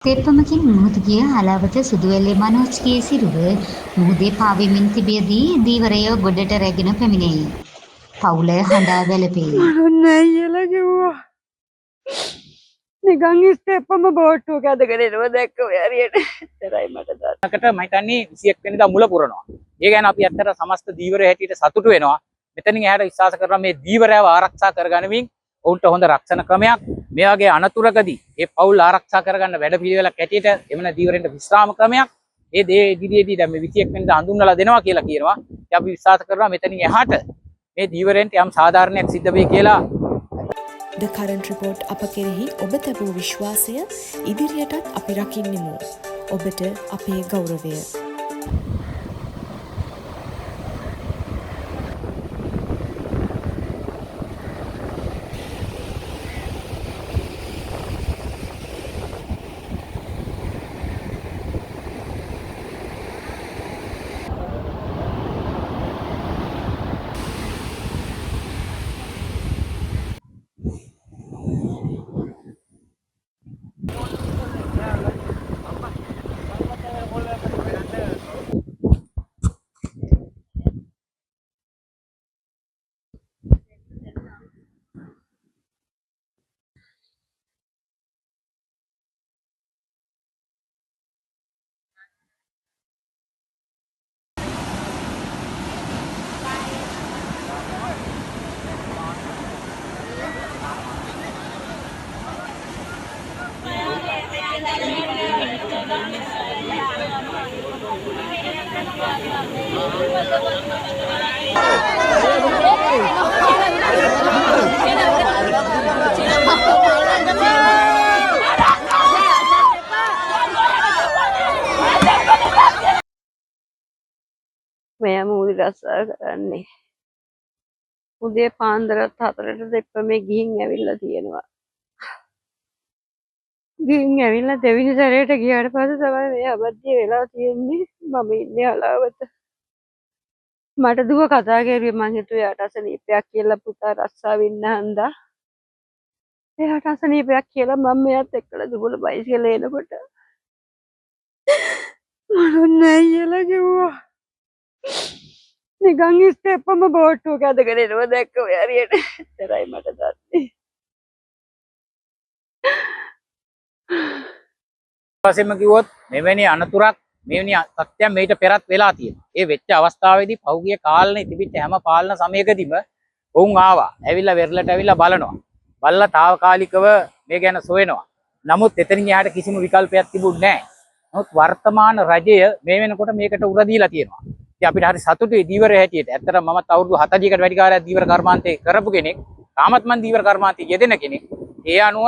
තෙප්පමකින් මුහුද ගිය හලාවත සුදුවැල්ලේ මනෝජ්ගේ සිරුර මුහුදේ පාවෙමින් තිබියදී ධීවරය ගොඩට රැගෙන පැමිණෙයි. පවුල හඬා වැළපෙයි. මරුන් නෑ කියලා කිව්වා. නිකන් ඉස්සෙප්පම බෝට්ටුවක ඇදගෙන එනවා දැක්ක ඔය හරියට. එතරයි මට දාන්න. කට මම හිතන්නේ 21 වෙනිදා මුල පුරනවා. ඒ ගැන අපි ඇත්තට සමස්ත ධීවරය හැටියට සතුටු වෙනවා. මෙතනින් එහාට විශ්වාස කරනවා මේ ධීවරයව ආරක්ෂා කරගනිමින් ඔවුන්ට හොඳ රක්ෂණ ක්‍රමයක් මේ වගේ අනතුරකදී මේ පවුල් ආරක්ෂා කරගන්න වැඩපිළිවෙලක් ඇටියට එවන ධීවරෙන්ට විශ්‍රාම ක්‍රමයක් ඒ දේ ඉදිරියේදී දැන් මේ 21 වෙනිදා හඳුන්වලා දෙනවා කියලා කියනවා. ඉතින් අපි විශ්වාස කරනවා මෙතනින් එහාට මේ ධීවරෙන්ට යම් සාධාරණයක් සිද්ධ වෙයි කියලා. The current report අප කෙරෙහි ඔබ තැබූ විශ්වාසය ඉදිරියටත් අපි රකින්නෙමු. ඔබට අපේ ගෞරවය. මෙයා මූලි රස්සා කරන්නේ. උදේ පාන්දර 4ට දෙප්පමේ ගිහින් ඇවිල්ලා තියෙනවා. ගිහින් ඇවිල්ලා දෙවෙනි සැරේට ගියාට පස්සේ තමයි මේ අබද්ධිය වෙලා තියෙන්නේ. මම ඉන්නේ හලාවත. මට දුව කතා කරුවේ මං හිතුවේ එයාට අසනීපයක් කියලා පුතා රස්සාව ඉන්න හන්දා. එයාට අසනීපයක් කියලා මම මෙයාත් එක්කලා දුබල බයිසිකලේ එනකොට මරුන් නෑ කියලා කිව්වා. නිකන් ඉස්සෙප්පම බෝට්ටුවක ඇදගෙන එනවා දැක්ක ඔය හරියට. එතරයි මට දාන්නේ. වශයෙන්ම කිව්වොත් මෙවැනි අනතුරක් මෙවැනි සත්‍යයක් මේිට පෙරත් වෙලා තියෙනවා. ඒ වෙච්ච අවස්ථාවේදී පහුගිය කාලේ තිබිච්ච හැම පාලන සමයකදීම වුන් ආවා. ඇවිල්ලා වෙරළට ඇවිල්ලා බලනවා. බලලා తాවකාලිකව මේ ගැන සොයනවා. නමුත් එතනින් එහාට කිසිම විකල්පයක් තිබුණේ නැහැ. නමුත් වර්තමාන රජය මේ වෙනකොට මේකට උර දීලා තියෙනවා. ඉතින් අපිට හරි සතුටුයි ධීවරය හැටියට. ඇත්තටම මමත් අවුරුදු 40කට වැඩි කාලයක් ධීවර කර්මාන්තේ කරපු කෙනෙක්. තාමත් මම ධීවර කර්මාන්තේ යෙදෙන කෙනෙක්. ඒ අනුව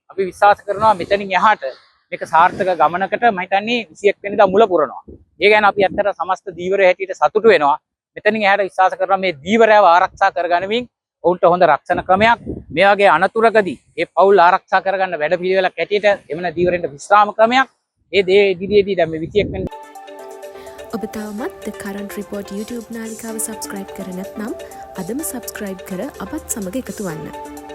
අපි විශ්වාස කරනවා මෙතනින් එහාට මේක සාර්ථක ගමනකට මම හිතන්නේ 21 වෙනිදා මුල පුරනවා. ඒ ගැන අපි ඇත්තට සමස්ත ධීවරය හැටියට සතුටු වෙනවා. මෙතනින් එහාට විශ්වාස කරනවා මේ ධීවරයව ආරක්ෂා කරගනිමින් ඔවුන්ට හොඳ රක්ෂණ ක්‍රමයක් මේ වගේ අනතුරකදී මේ පවුල් ආරක්ෂා කරගන්න වැඩපිළිවෙලක් ඇටියට එවන ධීවරෙන්ට විශ්‍රාම ක්‍රමයක් ඒ දේ ඉදිරියේදී දැන් මේ 21 වෙනිදා ඔබ තවමත් The Current Report YouTube නාලිකාව subscribe කර නැත්නම් අදම subscribe කර අපත් සමග එකතු වන්න.